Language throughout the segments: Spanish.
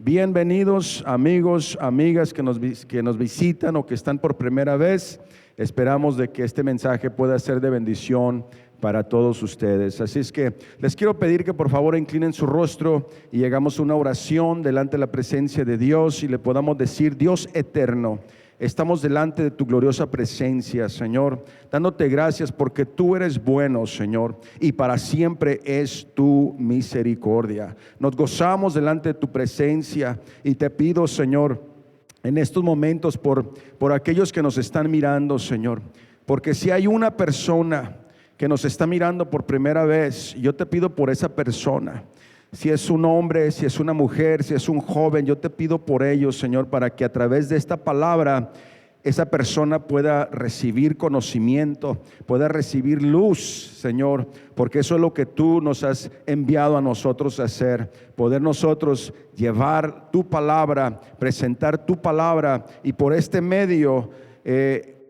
Bienvenidos amigos, amigas que nos visitan o que están por primera vez. Esperamos de que este mensaje pueda ser de bendición para todos ustedes. Así es que les quiero pedir que por favor inclinen su rostro y hagamos una oración delante de la presencia de Dios y le podamos decir: Dios eterno, estamos delante de tu gloriosa presencia, Señor, dándote gracias porque tú eres bueno, Señor, y para siempre es tu misericordia. Nos gozamos delante de tu presencia y te pido, Señor, en estos momentos por aquellos que nos están mirando, Señor, porque si hay una persona que nos está mirando por primera vez, yo te pido por esa persona. Si es un hombre, si es una mujer, si es un joven, yo te pido por ellos, Señor, para que a través de esta palabra esa persona pueda recibir conocimiento, pueda recibir luz, Señor, porque eso es lo que tú nos has enviado a nosotros a hacer, poder nosotros llevar tu palabra, presentar tu palabra, y por este medio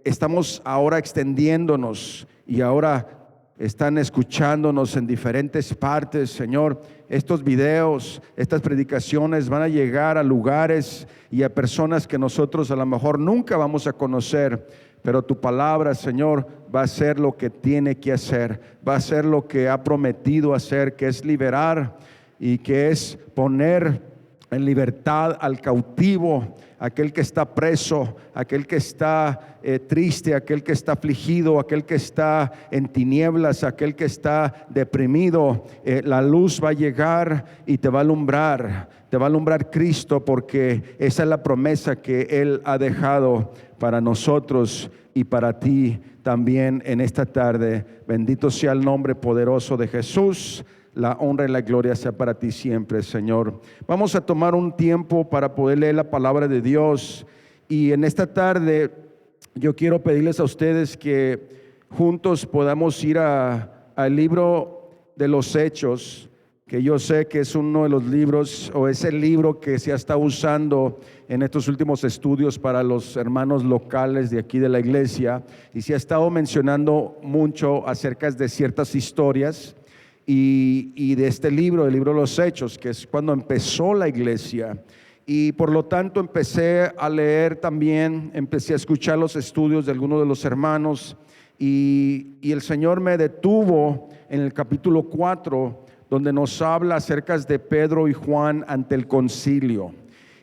estamos ahora extendiéndonos y ahora están escuchándonos en diferentes partes, Señor. Estos videos, estas predicaciones van a llegar a lugares y a personas que nosotros a lo mejor nunca vamos a conocer, pero tu palabra, Señor, va a hacer lo que tiene que hacer, va a hacer lo que ha prometido hacer, que es liberar y que es poner en libertad al cautivo, aquel que está preso, aquel que está triste, aquel que está afligido, aquel que está en tinieblas, aquel que está deprimido. La luz va a llegar y te va a alumbrar Cristo, porque esa es la promesa que Él ha dejado para nosotros y para ti también en esta tarde. Bendito sea el nombre poderoso de Jesús. La honra y la gloria sea para ti siempre, Señor. Vamos a tomar un tiempo para poder leer la palabra de Dios. Y en esta tarde yo quiero pedirles a ustedes que juntos podamos ir al libro de los Hechos, que yo sé que es uno de los libros, o es el libro que se ha estado usando en estos últimos estudios para los hermanos locales de aquí de la iglesia. Y se ha estado mencionando mucho acerca de ciertas historias y de este libro, el libro de los Hechos, que es cuando empezó la iglesia. Y por lo tanto empecé a leer también, empecé a escuchar los estudios de algunos de los hermanos, y el Señor me detuvo en el capítulo 4, donde nos habla acerca de Pedro y Juan ante el concilio.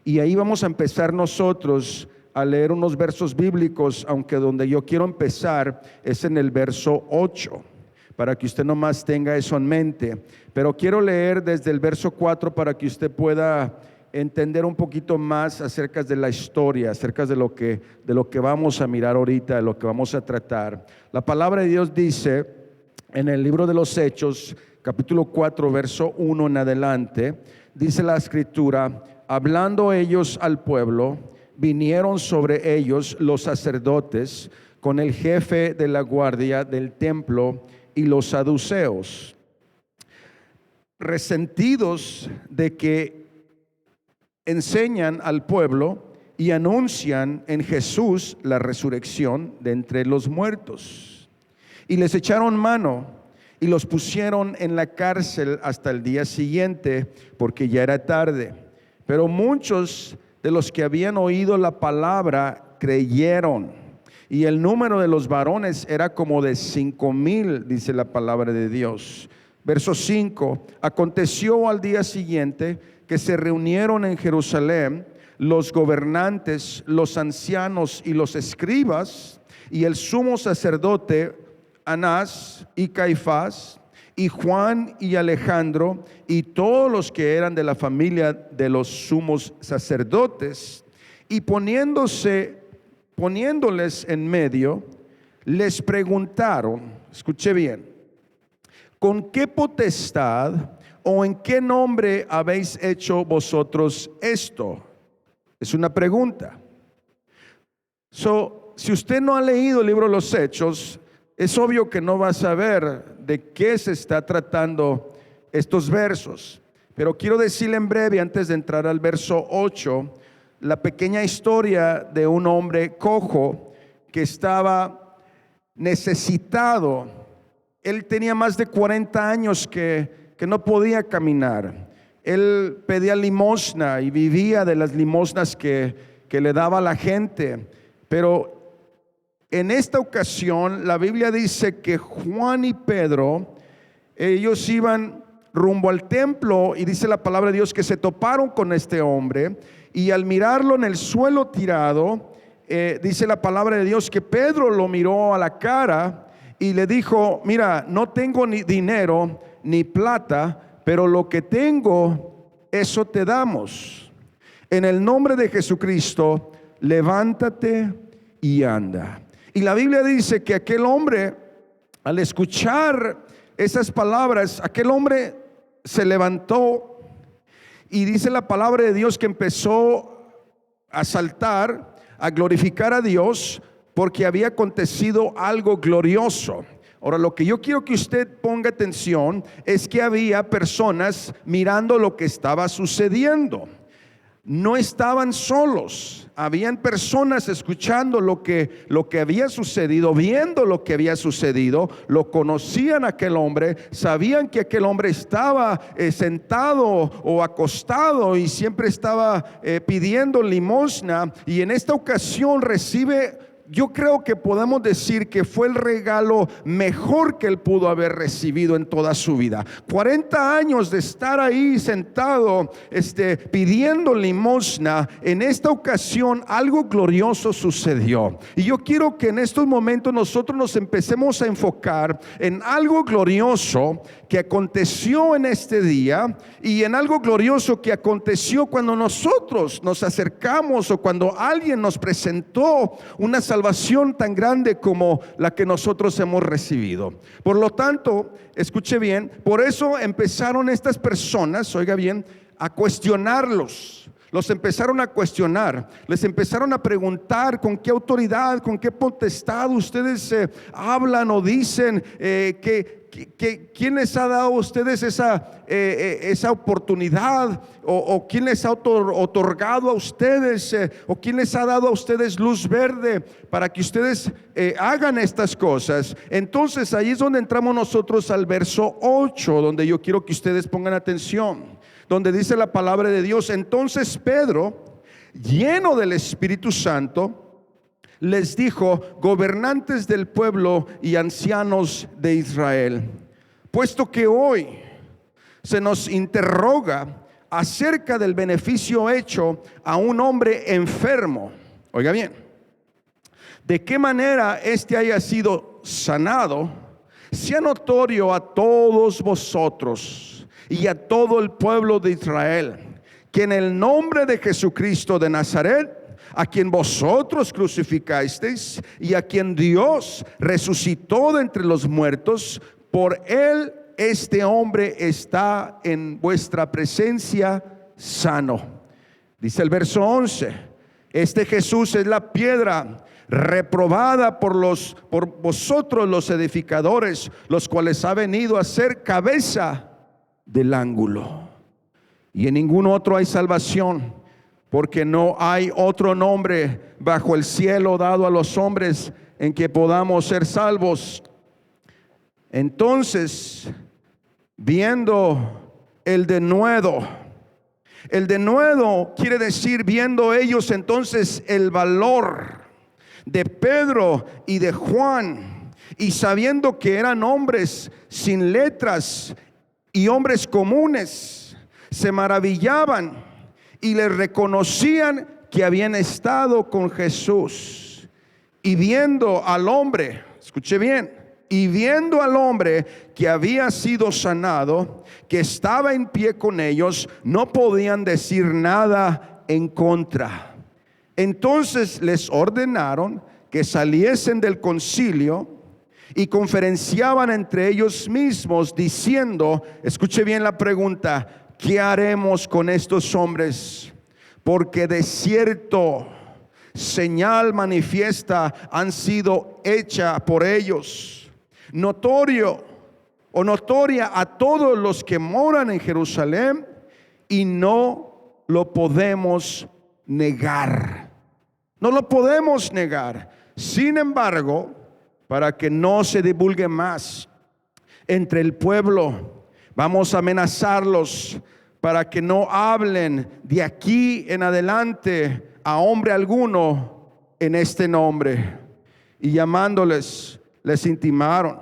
Y ahí vamos a empezar nosotros a leer unos versos bíblicos, aunque donde yo quiero empezar es en el verso 8. Para que usted nomás tenga eso en mente. Pero quiero leer desde el verso 4 para que usted pueda entender un poquito más acerca de la historia, acerca de lo que vamos a mirar ahorita, de lo que vamos a tratar. La palabra de Dios dice en el libro de los Hechos, capítulo 4, verso 1 en adelante, dice la escritura: hablando ellos al pueblo, vinieron sobre ellos los sacerdotes con el jefe de la guardia del templo y los saduceos, resentidos de que enseñan al pueblo y anuncian en Jesús la resurrección de entre los muertos. Y les echaron mano y los pusieron en la cárcel hasta el día siguiente, porque ya era tarde. Pero muchos de los que habían oído la palabra creyeron. Y el número de los varones era como de 5,000, dice la palabra de Dios. Verso 5: aconteció al día siguiente que se reunieron en Jerusalén los gobernantes, los ancianos y los escribas, y el sumo sacerdote Anás y Caifás, y Juan y Alejandro, y todos los que eran de la familia de los sumos sacerdotes, y poniéndoles en medio, les preguntaron, escuche bien: ¿con qué potestad o en qué nombre habéis hecho vosotros esto? Es una pregunta. Si usted no ha leído el libro de los Hechos, es obvio que no va a saber de qué se está tratando estos versos. Pero quiero decirle en breve, antes de entrar al verso 8, la pequeña historia de un hombre cojo que estaba necesitado. Él tenía más de 40 años que no podía caminar, Él pedía limosna y vivía de las limosnas que le daba a la gente. Pero en esta ocasión la Biblia dice que Juan y Pedro, ellos iban rumbo al templo, y dice la palabra de Dios que se toparon con este hombre, y al mirarlo en el suelo tirado, dice la palabra de Dios que Pedro lo miró a la cara y le dijo: mira, no tengo ni dinero ni plata, pero lo que tengo, eso te damos. En el nombre de Jesucristo, levántate y anda. Y la Biblia dice que aquel hombre, al escuchar esas palabras, aquel hombre se levantó, y dice la palabra de Dios que empezó a saltar, a glorificar a Dios, porque había acontecido algo glorioso. Ahora, lo que yo quiero que usted ponga atención es que había personas mirando lo que estaba sucediendo. No estaban solos, habían personas escuchando lo que había sucedido, viendo lo que había sucedido. Lo conocían a aquel hombre, sabían que aquel hombre estaba sentado o acostado y siempre estaba pidiendo limosna, y en esta ocasión recibe, yo creo que podemos decir que fue el regalo mejor que él pudo haber recibido en toda su vida. 40 años de estar ahí sentado, pidiendo limosna. En esta ocasión algo glorioso sucedió. Y yo quiero que en estos momentos nosotros nos empecemos a enfocar en algo glorioso que aconteció en este día, y en algo glorioso que aconteció cuando nosotros nos acercamos, o cuando alguien nos presentó una salvación tan grande como la que nosotros hemos recibido. Por lo tanto, escuche bien, por eso empezaron estas personas, oiga bien, a cuestionarlos. Los empezaron a cuestionar, les empezaron a preguntar: ¿con qué autoridad, con qué potestad ustedes hablan o dicen? ¿Quién les ha dado a ustedes esa oportunidad? ¿O quién les ha otorgado a ustedes? ¿O quién les ha dado a ustedes luz verde para que ustedes hagan estas cosas? Entonces ahí es donde entramos nosotros al verso 8, donde yo quiero que ustedes pongan atención, donde dice la palabra de Dios: entonces Pedro, lleno del Espíritu Santo, les dijo: gobernantes del pueblo y ancianos de Israel, puesto que hoy se nos interroga acerca del beneficio hecho a un hombre enfermo, oiga bien, de qué manera éste haya sido sanado, sea notorio a todos vosotros y a todo el pueblo de Israel, que en el nombre de Jesucristo de Nazaret, a quien vosotros crucificasteis y a quien Dios resucitó de entre los muertos, por él este hombre está en vuestra presencia sano. Dice el verso 11: este Jesús es la piedra reprobada por vosotros los edificadores, los cuales ha venido a ser cabeza del ángulo. Y en ningún otro hay salvación, porque no hay otro nombre bajo el cielo dado a los hombres en que podamos ser salvos. Entonces, viendo el denuedo quiere decir, viendo ellos entonces el valor de Pedro y de Juan, y sabiendo que eran hombres sin letras y hombres comunes, se maravillaban y les reconocían que habían estado con Jesús. Y viendo al hombre, escuche bien, y viendo al hombre que había sido sanado, que estaba en pie con ellos, no podían decir nada en contra. Entonces les ordenaron que saliesen del concilio y conferenciaban entre ellos mismos, diciendo, escuche bien la pregunta: ¿qué haremos con estos hombres? Porque de cierto señal manifiesta han sido hecha por ellos, notoria a todos los que moran en Jerusalén, y no lo podemos negar. No lo podemos negar. Sin embargo, para que no se divulgue más entre el pueblo, vamos a amenazarlos para que no hablen de aquí en adelante a hombre alguno en este nombre. Y llamándoles, les intimaron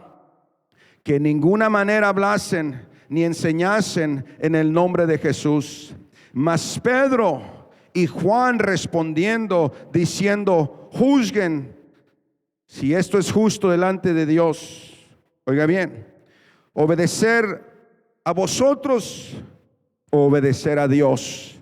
que en ninguna manera hablasen ni enseñasen en el nombre de Jesús. Mas Pedro y Juan respondiendo, diciendo: juzguen si esto es justo delante de Dios. Oiga bien, obedecer a vosotros o obedecer a Dios.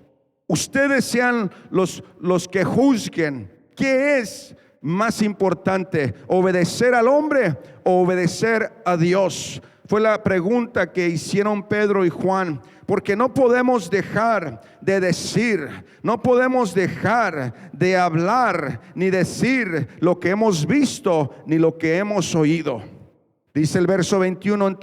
Ustedes sean los que juzguen. ¿Qué es más importante, obedecer al hombre o obedecer a Dios? Fue la pregunta que hicieron Pedro y Juan, porque no podemos dejar de decir, no podemos dejar de hablar ni decir lo que hemos visto ni lo que hemos oído. Dice el verso 21,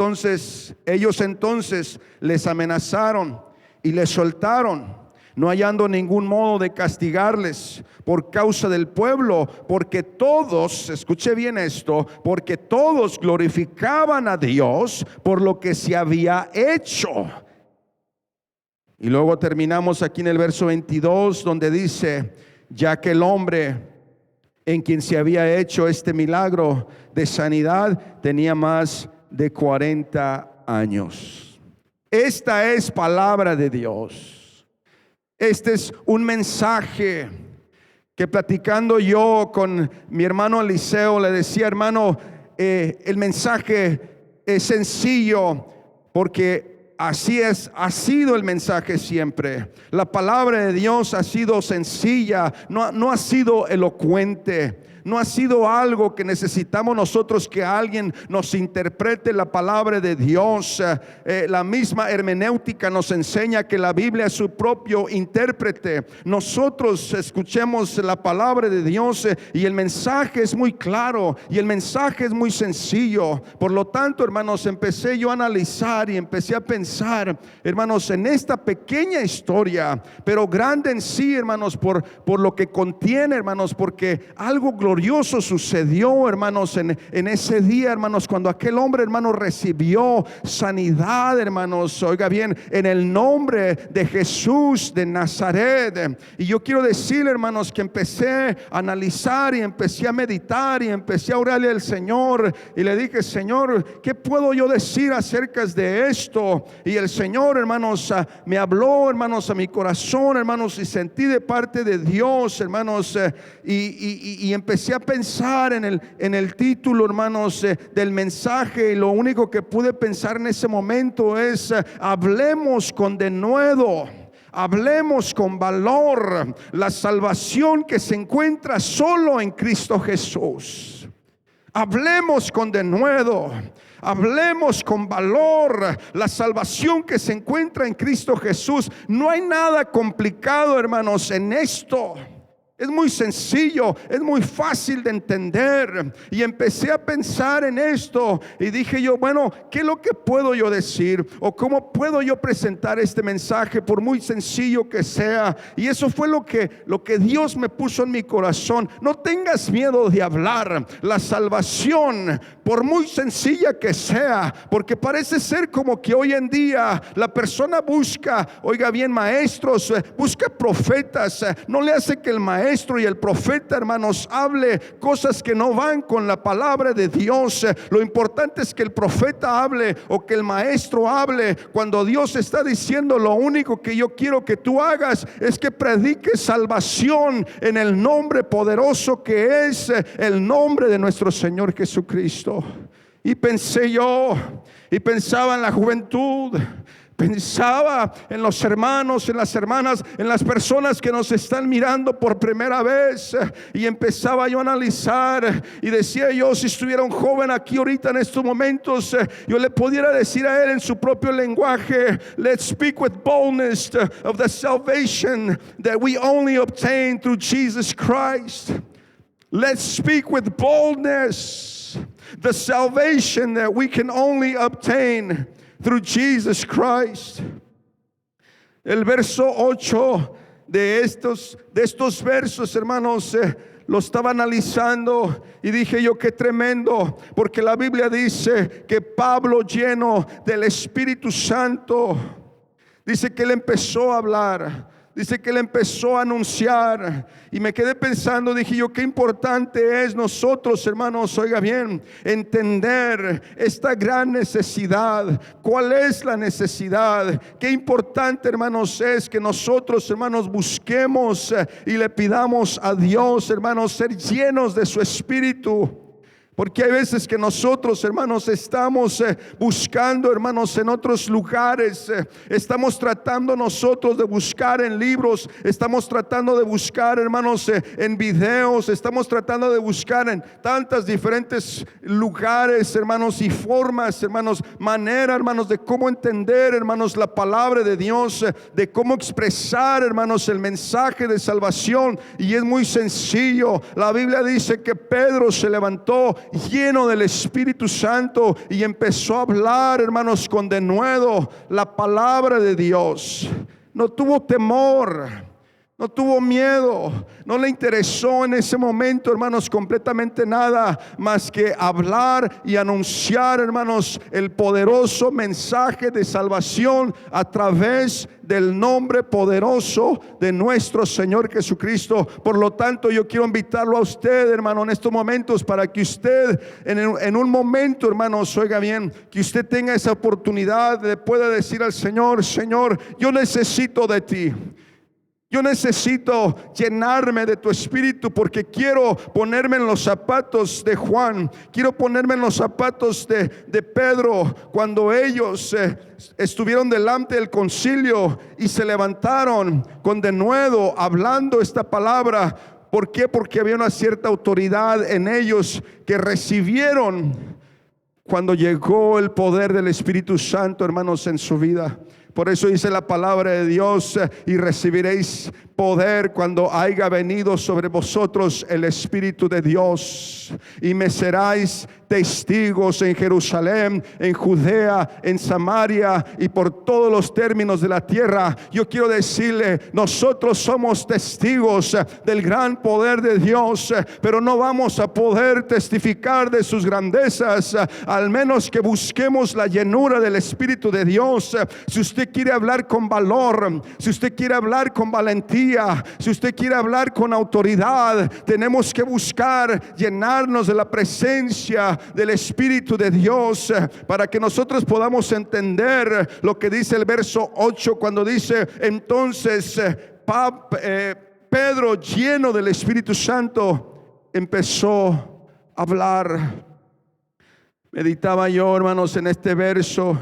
ellos entonces les amenazaron y les soltaron, no hallando ningún modo de castigarles por causa del pueblo, porque todos, escuche bien esto, porque todos glorificaban a Dios por lo que se había hecho. Y luego terminamos aquí en el verso 22, donde dice: ya que el hombre en quien se había hecho este milagro de sanidad tenía más de 40 años. Esta es palabra de Dios. Este es un mensaje que, platicando yo con mi hermano Eliseo, le decía: hermano, el mensaje es sencillo porque así ha sido el mensaje siempre. La palabra de Dios ha sido sencilla, no ha sido elocuente. No ha sido algo que necesitamos nosotros que alguien nos interprete la palabra de Dios. La misma hermenéutica nos enseña que la Biblia es su propio intérprete. Nosotros escuchemos la palabra de Dios y el mensaje es muy claro y el mensaje es muy sencillo. Por lo tanto, hermanos, empecé yo a analizar y empecé a pensar, hermanos, en esta pequeña historia, pero grande en sí, hermanos, por lo que contiene, hermanos, porque algo glorioso sucedió, hermanos, en ese día, hermanos, cuando aquel hombre, hermanos, recibió sanidad, hermanos, oiga bien, en el nombre de Jesús de Nazaret. Y yo quiero decir, hermanos, que empecé a analizar y empecé a meditar y empecé a orarle al Señor y le dije: Señor, ¿qué puedo yo decir acerca de esto? Y el Señor, hermanos, me habló, hermanos, a mi corazón, hermanos, y sentí de parte de Dios, hermanos, y empecé a pensar en el título, hermanos, del mensaje, y lo único que pude pensar en ese momento es: hablemos con denuedo, hablemos con valor la salvación que se encuentra solo en Cristo Jesús. Hablemos con denuedo, hablemos con valor la salvación que se encuentra en Cristo Jesús. No hay nada complicado, hermanos, en esto. Es muy sencillo, es muy fácil de entender. Y empecé a pensar en esto y dije yo: bueno, ¿qué es lo que puedo yo decir? ¿O cómo puedo yo presentar este mensaje, por muy sencillo que sea? Y eso fue lo que Dios me puso en mi corazón. No tengas miedo de hablar la salvación, por muy sencilla que sea, porque parece ser como que hoy en día la persona busca, oiga bien, maestros, busca profetas. No le hace que el maestro y el profeta, hermanos, hable cosas que no van con la palabra de Dios. Lo importante es que el profeta hable o que el maestro hable cuando Dios está diciendo: lo único que yo quiero que tú hagas es que prediques salvación en el nombre poderoso que es el nombre de nuestro Señor Jesucristo. Y pensé yo, y pensaba en la juventud, pensaba en los hermanos, en las hermanas, en las personas que nos están mirando por primera vez. Y empezaba yo a analizar y decía yo: si estuviera un joven aquí ahorita en estos momentos, yo le pudiera decir a él en su propio lenguaje: let's speak with boldness of the salvation that we only obtain through Jesus Christ. Let's speak with boldness the salvation that we can only obtain through Jesus Christ. El verso 8 de estos versos, hermanos, lo estaba analizando y dije yo: qué tremendo, porque la Biblia dice que Pablo, lleno del Espíritu Santo, Dice que Él empezó a hablar. Dice que Él empezó a anunciar. Y me quedé pensando, dije yo, qué importante es nosotros, hermanos, oiga bien, entender esta gran necesidad. ¿Cuál es la necesidad? Qué importante, hermanos, es que nosotros, hermanos, busquemos y le pidamos a Dios, hermanos, ser llenos de su Espíritu. Porque hay veces que nosotros, hermanos, estamos buscando, hermanos, en otros lugares. Estamos tratando nosotros de buscar en libros. Estamos tratando de buscar, hermanos, en videos. Estamos tratando de buscar en tantas diferentes lugares, hermanos, y formas, hermanos, manera, hermanos, de cómo entender, hermanos, la palabra de Dios, de cómo expresar, hermanos, el mensaje de salvación. Y es muy sencillo. La Biblia dice que Pedro se levantó lleno del Espíritu Santo y empezó a hablar, hermanos, con denuedo la palabra de Dios. No tuvo temor, no tuvo miedo, no le interesó en ese momento, hermanos, completamente nada más que hablar y anunciar, hermanos, el poderoso mensaje de salvación a través del nombre poderoso de nuestro Señor Jesucristo. Por lo tanto, yo quiero invitarlo a usted, hermano, en estos momentos, para que usted en un momento, hermanos, oiga bien, que usted tenga esa oportunidad de pueda decir al Señor: Señor, yo necesito de ti. Yo necesito llenarme de tu Espíritu, porque quiero ponerme en los zapatos de Juan. Quiero ponerme en los zapatos de Pedro, cuando ellos estuvieron delante del concilio y se levantaron con denuedo hablando esta palabra. ¿Por qué? Porque había una cierta autoridad en ellos que recibieron cuando llegó el poder del Espíritu Santo, hermanos, en su vida. Por eso dice la palabra de Dios: y recibiréis poder cuando haya venido sobre vosotros el Espíritu de Dios, y me seráis testigos en Jerusalén, en Judea, en Samaria y por todos los términos de la tierra. Yo quiero decirle, nosotros somos testigos del gran poder de Dios, pero no vamos a poder testificar de sus grandezas al menos que busquemos la llenura del Espíritu de Dios. Si usted quiere hablar con valor, si usted quiere hablar con valentía, si usted quiere hablar con autoridad, tenemos que buscar llenarnos de la presencia del Espíritu de Dios, para que nosotros podamos entender lo que dice el verso 8, cuando dice: entonces Pedro, lleno del Espíritu Santo, empezó a hablar. Meditaba yo, hermanos, en este verso,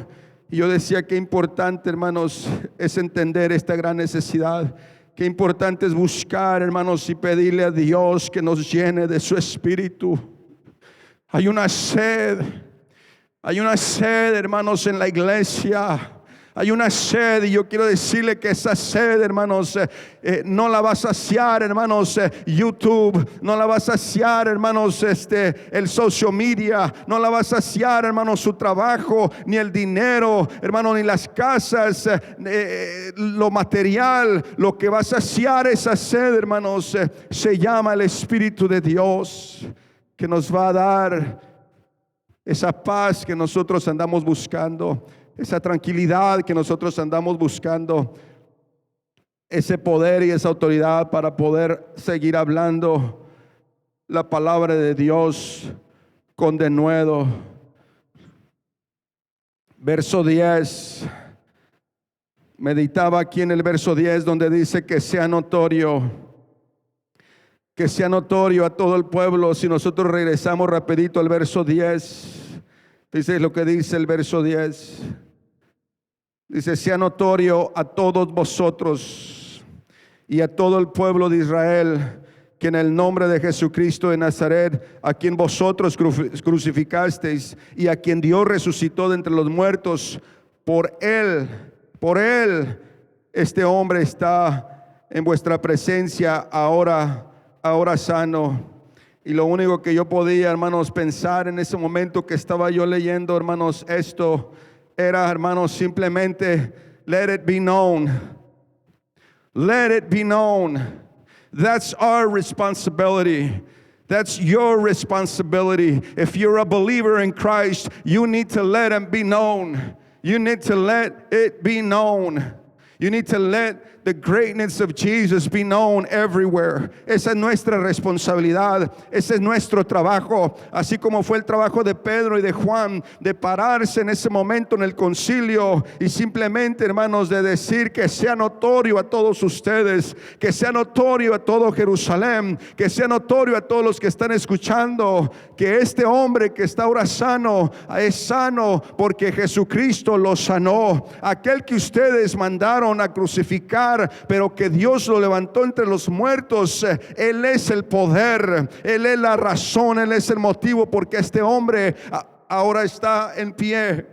y yo decía: qué importante, hermanos, es entender esta gran necesidad. Qué importante es buscar, hermanos, y pedirle a Dios que nos llene de su Espíritu. Hay una sed, hermanos, en la iglesia. Hay una sed, y yo quiero decirle que esa sed, hermanos, no la va a saciar, hermanos, YouTube. No la va a saciar, hermanos, el social media. No la va a saciar, hermanos, su trabajo, ni el dinero, hermanos, ni las casas, lo material. Lo que va a saciar esa sed, hermanos, se llama el Espíritu de Dios, que nos va a dar esa paz que nosotros andamos buscando, esa tranquilidad que nosotros andamos buscando, ese poder y esa autoridad para poder seguir hablando la palabra de Dios con denuedo. Verso 10. Meditaba aquí en el verso 10, donde dice que sea notorio a todo el pueblo. Si nosotros regresamos rapidito al verso 10, dice lo que dice el verso 10. Dice: sea notorio a todos vosotros y a todo el pueblo de Israel, que en el nombre de Jesucristo de Nazaret, a quien vosotros crucificasteis y a quien Dios resucitó de entre los muertos, por él, este hombre está en vuestra presencia ahora sano. Y lo único que yo podía, hermanos, pensar en ese momento que estaba yo leyendo, hermanos, esto era, hermanos, simplemente: let it be known. Let it be known. That's our responsibility. That's your responsibility. If you're a believer in Christ, you need to let him be known. You need to let it be known. You need to let the greatness of Jesus be known everywhere. Esa es nuestra responsabilidad, ese es nuestro trabajo, así como fue el trabajo de Pedro y de Juan, de pararse en ese momento en el concilio y simplemente, hermanos, de decir que sea notorio a todos ustedes, que sea notorio a todo Jerusalén, que sea notorio a todos los que están escuchando, que este hombre que está ahora sano, es sano porque Jesucristo lo sanó. Aquel que ustedes mandaron a crucificar, pero que Dios lo levantó entre los muertos, Él es el poder, Él es la razón, Él es el motivo porque este hombre ahora está en pie,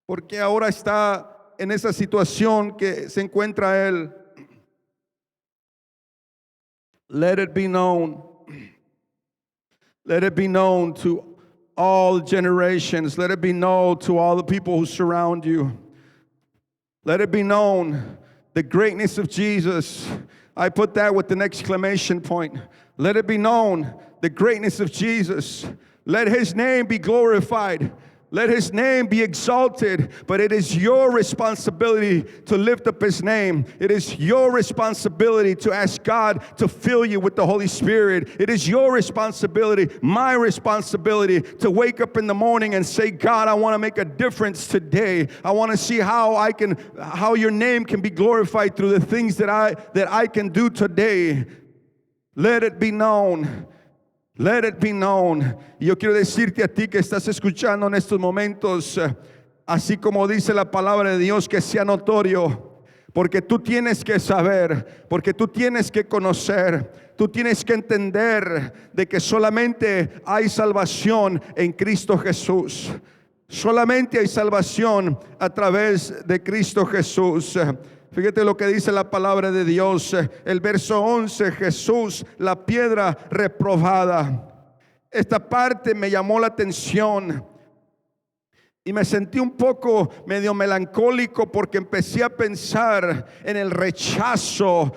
porque ahora está en esa situación que se encuentra Él. Let it be known. Let it be known to all generations. Let it be known to all the people who surround you. Let it be known the greatness of Jesus. I put that with an exclamation point. Let it be known the greatness of Jesus. Let His name be glorified. Let His name be exalted, but it is your responsibility to lift up His name. It is your responsibility to ask God to fill you with the Holy Spirit. It is your responsibility, my responsibility, to wake up in the morning and say, God, I want to make a difference today. I want to see how your name can be glorified through the things that I can do today. Let it be known. Let it be known. Y yo quiero decirte a ti que estás escuchando en estos momentos, así como dice la palabra de Dios, que sea notorio, porque tú tienes que saber, porque tú tienes que conocer, tú tienes que entender de que solamente hay salvación en Cristo Jesús. Solamente hay salvación a través de Cristo Jesús. Fíjate lo que dice la palabra de Dios, el verso 11, Jesús, la piedra reprobada. Esta parte me llamó la atención y me sentí un poco medio melancólico porque empecé a pensar en el rechazo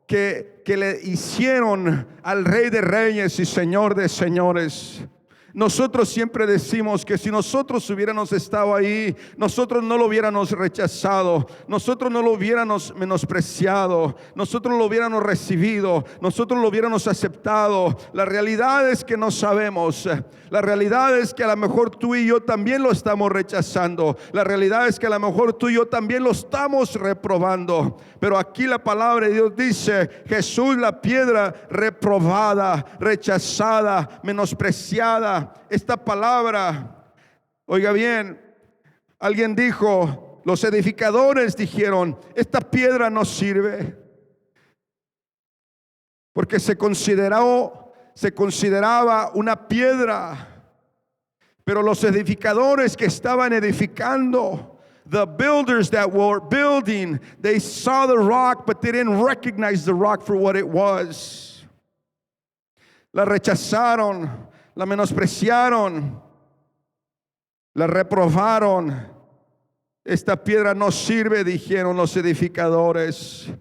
que le hicieron al Rey de Reyes y Señor de Señores. Nosotros siempre decimos que si nosotros hubiéramos estado ahí, nosotros no lo hubiéramos rechazado, nosotros no lo hubiéramos menospreciado, nosotros lo hubiéramos recibido, nosotros lo hubiéramos aceptado. La realidad es que no sabemos. La realidad es que a lo mejor tú y yo también lo estamos rechazando. La realidad es que a lo mejor tú y yo también lo estamos reprobando. Pero aquí la palabra de Dios dice, Jesús, la piedra reprobada, rechazada, menospreciada. Esta palabra, oiga bien, alguien dijo, los edificadores dijeron, esta piedra no sirve, porque se consideraba una piedra, pero los edificadores que estaban edificando, the builders that were building, they saw the rock, but they didn't recognize the rock for what it was. La rechazaron, la menospreciaron, la reprobaron. Esta piedra no sirve, dijeron los edificadores.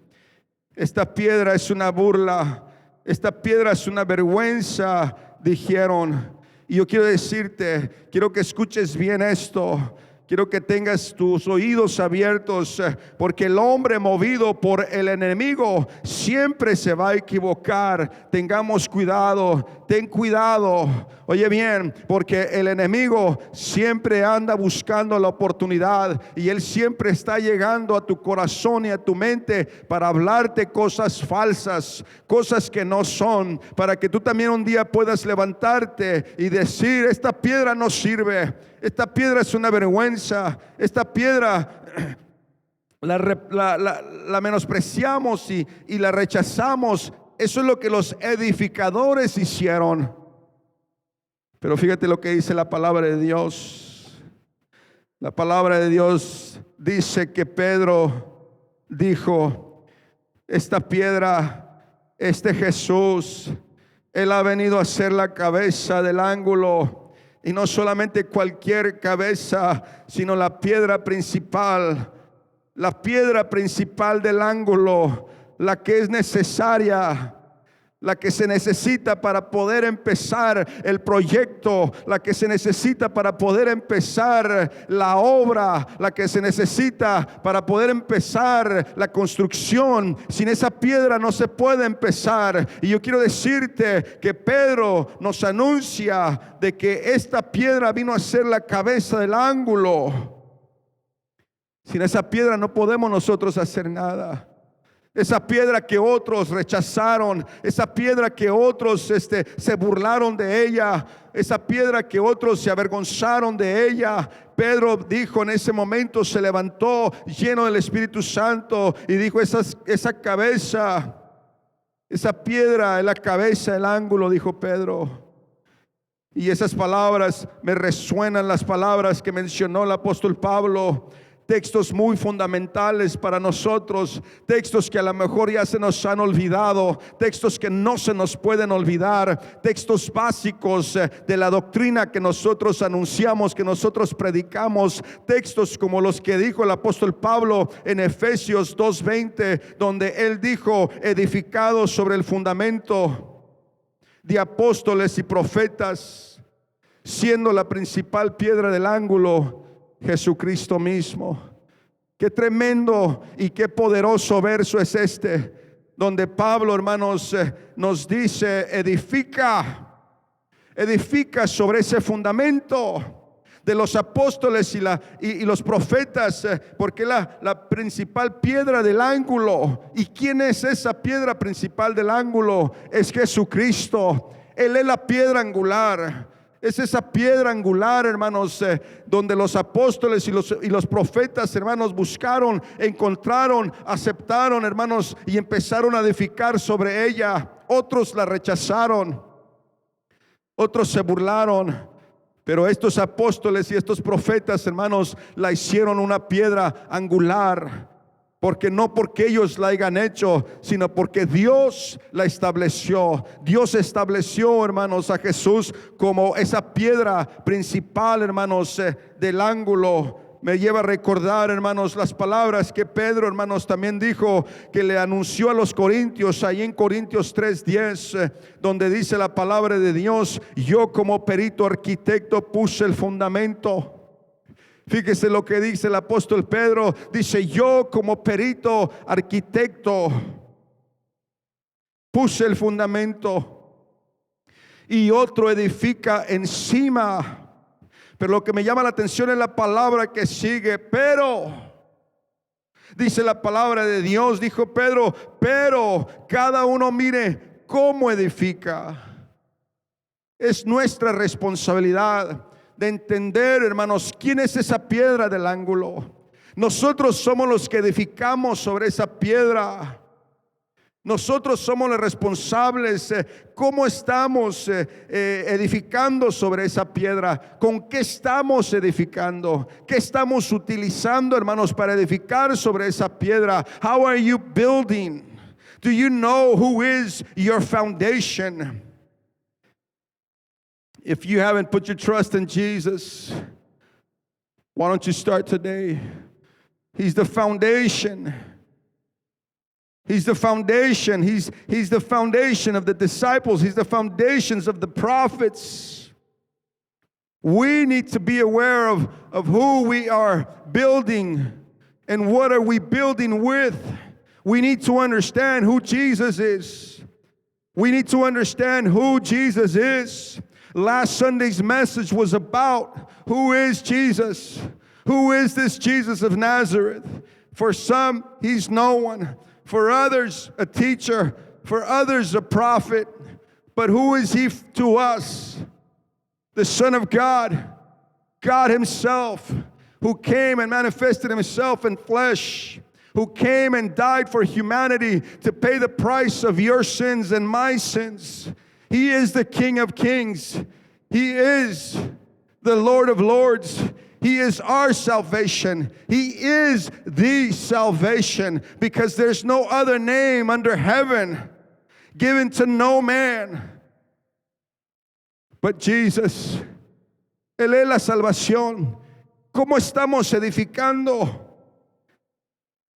Esta piedra es una burla. Esta piedra es una vergüenza, dijeron. Y yo quiero decirte, quiero que escuches bien esto. Quiero que tengas tus oídos abiertos, porque el hombre movido por el enemigo siempre se va a equivocar. Tengamos cuidado, ten cuidado. Oye bien, porque el enemigo siempre anda buscando la oportunidad y él siempre está llegando a tu corazón y a tu mente para hablarte cosas falsas, cosas que no son, para que tú también un día puedas levantarte y decir, esta piedra no sirve, esta piedra es una vergüenza, esta piedra la menospreciamos y la rechazamos. Eso es lo que los edificadores hicieron. Pero fíjate lo que dice la palabra de Dios. La palabra de Dios dice que Pedro dijo, esta piedra, este Jesús, Él ha venido a ser la cabeza del ángulo. Y no solamente cualquier cabeza, sino la piedra principal del ángulo, la que es necesaria, la que se necesita para poder empezar el proyecto, la que se necesita para poder empezar la obra, la que se necesita para poder empezar la construcción. Sin esa piedra no se puede empezar. Y yo quiero decirte que Pedro nos anuncia de que esta piedra vino a ser la cabeza del ángulo. Sin esa piedra no podemos nosotros hacer nada. Esa piedra que otros rechazaron, esa piedra que otros se burlaron de ella, esa piedra que otros se avergonzaron de ella. Pedro dijo en ese momento, se levantó lleno del Espíritu Santo y dijo: esa cabeza, esa piedra es la cabeza del ángulo, dijo Pedro. Y esas palabras me resuenan, las palabras que mencionó el apóstol Pablo. Textos muy fundamentales para nosotros, textos que a lo mejor ya se nos han olvidado, textos que no se nos pueden olvidar, textos básicos de la doctrina que nosotros anunciamos, que nosotros predicamos, textos como los que dijo el apóstol Pablo en Efesios 2:20, donde él dijo: edificados sobre el fundamento de apóstoles y profetas, siendo la principal piedra del ángulo Jesucristo mismo. Qué tremendo y qué poderoso verso es donde Pablo, hermanos, nos dice: edifica sobre ese fundamento de los apóstoles y los profetas, porque la principal piedra del ángulo. ¿Y quién es esa piedra principal del ángulo? Es Jesucristo. Él es la piedra angular. Es esa piedra angular, hermanos, donde los apóstoles y los profetas, hermanos, buscaron, encontraron, aceptaron, hermanos, y empezaron a edificar sobre ella. Otros la rechazaron, otros se burlaron, pero estos apóstoles y estos profetas, hermanos, la hicieron una piedra angular. Porque no porque ellos la hayan hecho, sino porque Dios la estableció. Dios estableció, hermanos, a Jesús como esa piedra principal, hermanos, del ángulo. Me lleva a recordar, hermanos, las palabras que Pedro, hermanos, también dijo, que le anunció a los corintios, ahí en Corintios 3:10, donde dice la palabra de Dios: yo como perito arquitecto puse el fundamento. Fíjese lo que dice el apóstol Pedro. Dice: yo como perito arquitecto puse el fundamento y otro edifica encima. Pero lo que me llama la atención es la palabra que sigue: pero. Dice la palabra de Dios, dijo Pedro, pero cada uno mire cómo edifica. Es nuestra responsabilidad de entender, hermanos, quién es esa piedra del ángulo. Nosotros somos los que edificamos sobre esa piedra. Nosotros somos los responsables. ¿Cómo estamos edificando sobre esa piedra? ¿Con qué estamos edificando? ¿Qué estamos utilizando, hermanos, para edificar sobre esa piedra? How are you building? Do you know who is your foundation? If you haven't put your trust in Jesus, why don't you start today? He's the foundation. He's the foundation. He's the foundation of the disciples. He's the foundations of the prophets. We need to be aware of who we are building and what are we building with. We need to understand who Jesus is. We need to understand who Jesus is. Last Sunday's message was about who is Jesus. Who is this Jesus of Nazareth? For some, he's no one. For others, a teacher. For others, a prophet. But who is he to us? The Son of God, God himself, who came and manifested himself in flesh, who came and died for humanity to pay the price of your sins and my sins. He is the King of Kings. He is the Lord of Lords. He is our salvation. He is the salvation, because there's no other name under heaven given to no man but Jesus. Él es la salvación. ¿Cómo estamos edificando?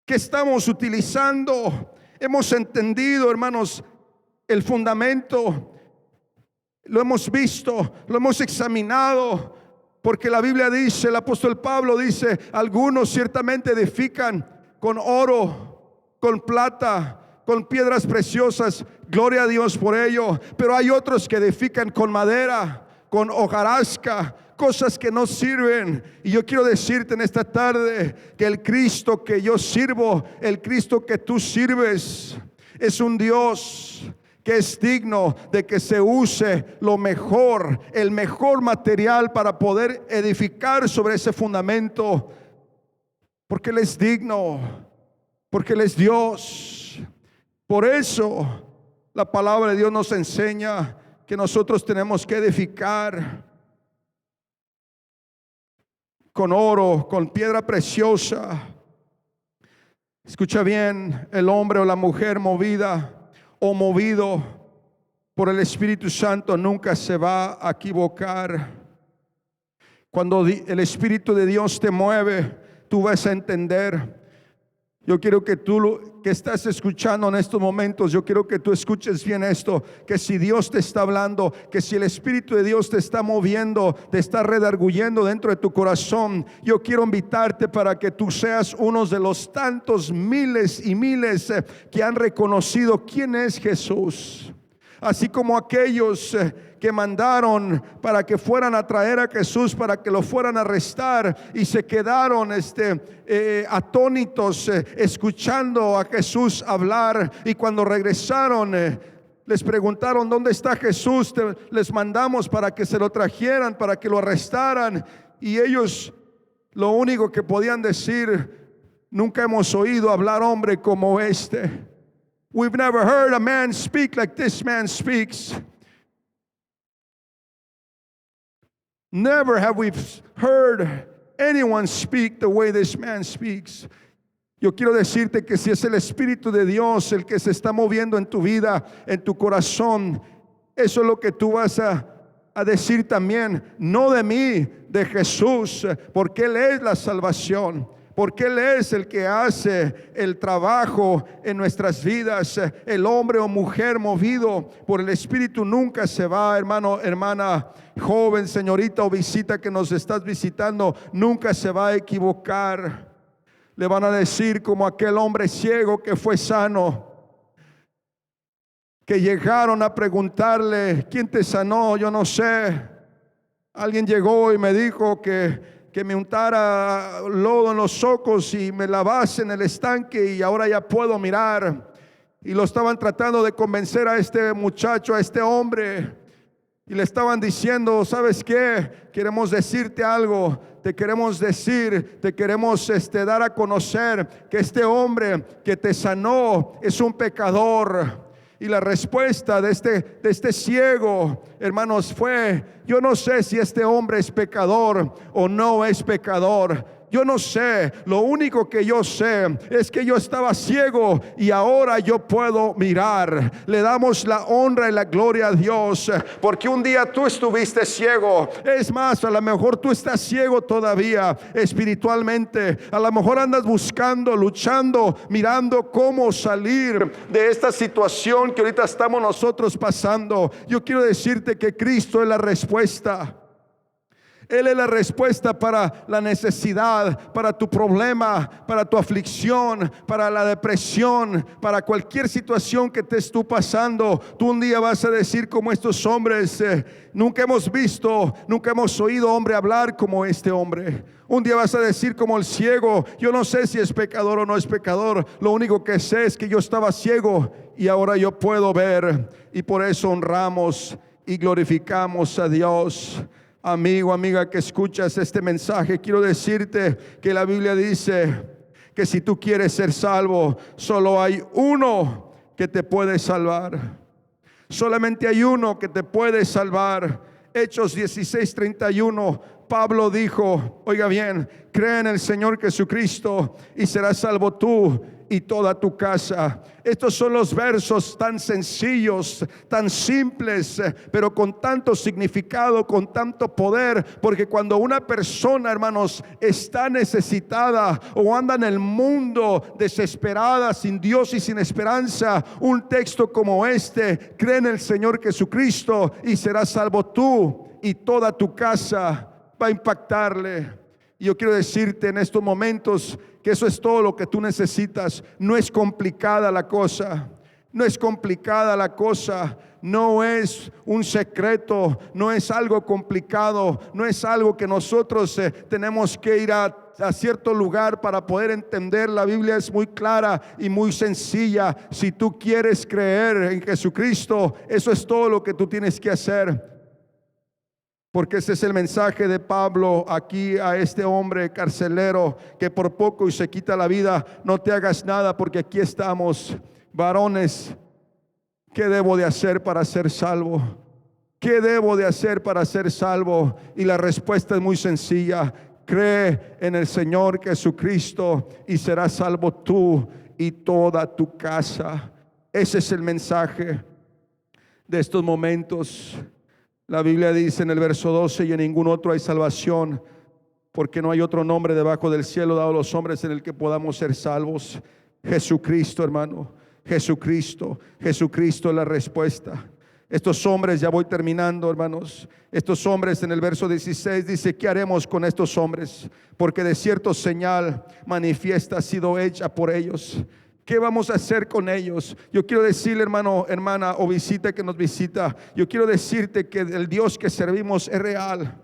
¿Qué estamos utilizando? Hemos entendido, hermanos, el fundamento. Lo hemos visto, lo hemos examinado, porque la Biblia dice, el apóstol Pablo dice, algunos ciertamente edifican con oro, con plata, con piedras preciosas, gloria a Dios por ello, pero hay otros que edifican con madera, con hojarasca, cosas que no sirven. Y yo quiero decirte en esta tarde que el Cristo que yo sirvo, el Cristo que tú sirves, es un Dios que es digno de que se use lo mejor, el mejor material para poder edificar sobre ese fundamento, porque Él es digno, porque Él es Dios. Por eso la palabra de Dios nos enseña que nosotros tenemos que edificar con oro, con piedra preciosa. Escucha bien, el hombre o la mujer movida o movido por el Espíritu Santo nunca se va a equivocar. Cuando el Espíritu de Dios te mueve, tú vas a entender. Yo quiero que tú que estás escuchando en estos momentos, yo quiero que tú escuches bien esto, que si Dios te está hablando, que si el Espíritu de Dios te está moviendo, te está redarguyendo dentro de tu corazón, yo quiero invitarte para que tú seas uno de los tantos miles y miles que han reconocido quién es Jesús. Así como aquellos que mandaron para que fueran a traer a Jesús, para que lo fueran a arrestar, y se quedaron atónitos escuchando a Jesús hablar, y cuando regresaron les preguntaron: ¿dónde está Jesús? Les mandamos para que se lo trajeran, para que lo arrestaran, y ellos lo único que podían decir: nunca hemos oído hablar hombre como este. We've never heard a man speak like this man speaks. Never have we heard anyone speak the way this man speaks. Yo quiero decirte que si es el Espíritu de Dios el que se está moviendo en tu vida, en tu corazón, eso es lo que tú vas a decir también. No de mí, de Jesús, porque Él es la salvación. Porque Él es el que hace el trabajo en nuestras vidas. El hombre o mujer movido por el Espíritu nunca se va, hermano, hermana, joven, señorita o visita que nos estás visitando, nunca se va a equivocar. Le van a decir como aquel hombre ciego que fue sano, que llegaron a preguntarle: ¿quién te sanó? Yo no sé. Alguien llegó y me dijo que me untara lodo en los ojos y me lavase en el estanque y ahora ya puedo mirar. Y lo estaban tratando de convencer a este muchacho, a este hombre, y le estaban diciendo: ¿sabes qué? Queremos decirte algo, te queremos decir, te queremos dar a conocer que este hombre que te sanó es un pecador. Y la respuesta de este ciego, hermanos, fue: yo no sé si este hombre es pecador o no es pecador. Yo no sé, lo único que yo sé es que yo estaba ciego y ahora yo puedo mirar. Le damos la honra y la gloria a Dios, porque un día tú estuviste ciego. Es más, a lo mejor tú estás ciego todavía espiritualmente. A lo mejor andas buscando, luchando, mirando cómo salir de esta situación que ahorita estamos nosotros pasando. Yo quiero decirte que Cristo es la respuesta. Él es la respuesta para la necesidad, para tu problema, para tu aflicción, para la depresión, para cualquier situación que te estés pasando. Tú un día vas a decir como estos hombres: nunca hemos visto, nunca hemos oído hombre hablar como este hombre. Un día vas a decir como el ciego: yo no sé si es pecador o no es pecador. Lo único que sé es que yo estaba ciego y ahora yo puedo ver. Y por eso honramos y glorificamos a Dios. Amigo, amiga que escuchas este mensaje, quiero decirte que la Biblia dice que si tú quieres ser salvo, solo hay uno que te puede salvar. Solamente hay uno que te puede salvar. Hechos 16:31, Pablo dijo: oiga bien, cree en el Señor Jesucristo y serás salvo tú y toda tu casa. Estos son los versos tan sencillos, tan simples, pero con tanto significado, con tanto poder, porque cuando una persona, hermanos, está necesitada o anda en el mundo desesperada, sin Dios y sin esperanza, un texto como este: cree en el Señor Jesucristo y serás salvo tú y toda tu casa, va a impactarle. Y yo quiero decirte en estos momentos que eso es todo lo que tú necesitas. No es complicada la cosa. No es complicada la cosa. No es un secreto. No es algo complicado. No es algo que nosotros tenemos que ir a cierto lugar para poder entender. La Biblia es muy clara y muy sencilla. Si tú quieres creer en Jesucristo, eso es todo lo que tú tienes que hacer. Porque ese es el mensaje de Pablo aquí a este hombre carcelero que por poco y se quita la vida. No te hagas nada, porque aquí estamos. Varones, ¿qué debo de hacer para ser salvo? ¿Qué debo de hacer para ser salvo? Y la respuesta es muy sencilla: cree en el Señor Jesucristo y serás salvo tú y toda tu casa. Ese es el mensaje de estos momentos. La Biblia dice en el verso 12: y en ningún otro hay salvación, porque no hay otro nombre debajo del cielo dado a los hombres en el que podamos ser salvos. Jesucristo, hermano, Jesucristo. Jesucristo es la respuesta. Estos hombres, ya voy terminando, hermanos. Estos hombres, en el verso 16 dice: ¿qué haremos con estos hombres? Porque de cierto señal manifiesta ha sido hecha por ellos. ¿Qué vamos a hacer con ellos? Yo quiero decirle, hermano, hermana o visita que nos visita, yo quiero decirte que el Dios que servimos es real.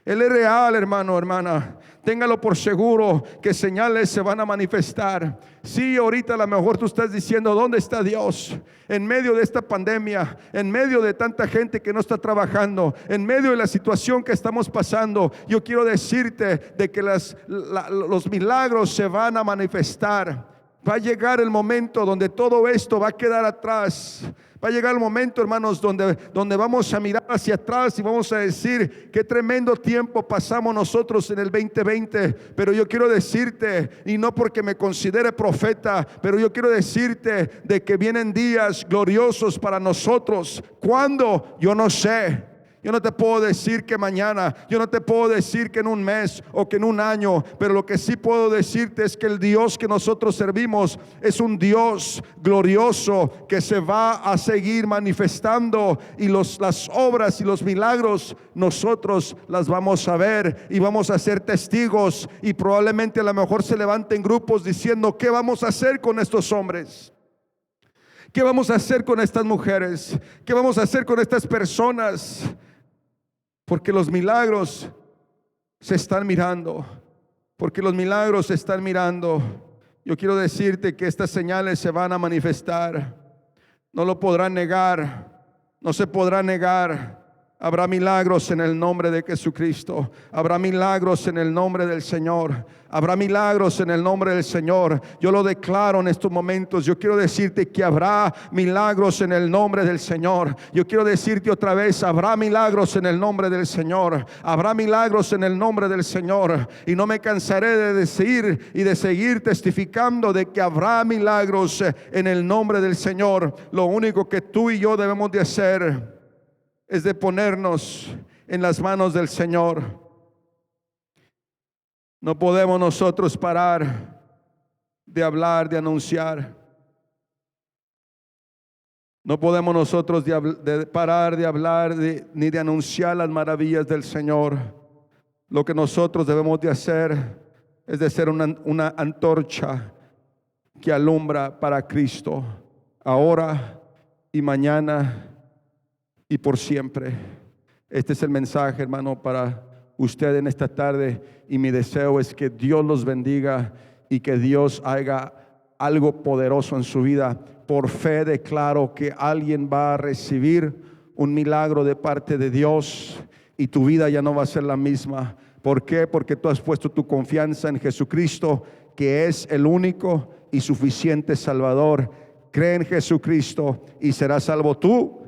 Él es real, hermano, hermana. Téngalo por seguro que señales se van a manifestar. Sí, ahorita a lo mejor tú estás diciendo: ¿dónde está Dios? En medio de esta pandemia, en medio de tanta gente que no está trabajando, en medio de la situación que estamos pasando, yo quiero decirte de que los milagros se van a manifestar. Va a llegar el momento donde todo esto va a quedar atrás. Va a llegar el momento, hermanos, donde vamos a mirar hacia atrás y vamos a decir: qué tremendo tiempo pasamos nosotros en el 2020. Pero yo quiero decirte, y no porque me considere profeta, pero yo quiero decirte de que vienen días gloriosos para nosotros. ¿Cuándo? Yo no sé. Yo no te puedo decir que mañana, yo no te puedo decir que en un mes o que en un año, pero lo que sí puedo decirte es que el Dios que nosotros servimos es un Dios glorioso que se va a seguir manifestando, y las obras y los milagros nosotros las vamos a ver y vamos a ser testigos, y probablemente a lo mejor se levanten grupos diciendo: ¿qué vamos a hacer con estos hombres? ¿Qué vamos a hacer con estas mujeres? ¿Qué vamos a hacer con estas personas? Porque los milagros se están mirando. Porque los milagros se están mirando. Yo quiero decirte que estas señales se van a manifestar. No lo podrán negar. No se podrá negar. Habrá milagros en el nombre de Jesucristo. Habrá milagros en el nombre del Señor. Habrá milagros en el nombre del Señor. Yo lo declaro en estos momentos. Yo quiero decirte que habrá milagros en el nombre del Señor. Yo quiero decirte otra vez: habrá milagros en el nombre del Señor. Habrá milagros en el nombre del Señor. Y no me cansaré de decir y de seguir testificando de que habrá milagros en el nombre del Señor. Lo único que tú y yo debemos de hacer es de ponernos en las manos del Señor. No podemos nosotros parar de hablar, de anunciar. No podemos nosotros parar de hablar ni de anunciar las maravillas del Señor. Lo que nosotros debemos de hacer es de ser una antorcha que alumbra para Cristo, ahora y mañana y por siempre. Este es el mensaje, hermano, para usted en esta tarde, y mi deseo es que Dios los bendiga y que Dios haga algo poderoso en su vida. Por fe declaro que alguien va a recibir un milagro de parte de Dios y tu vida ya no va a ser la misma. ¿Por qué? Porque tú has puesto tu confianza en Jesucristo, que es el único y suficiente Salvador. Cree en Jesucristo y serás salvo tú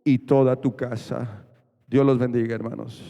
y toda tu casa. Dios los bendiga, hermanos.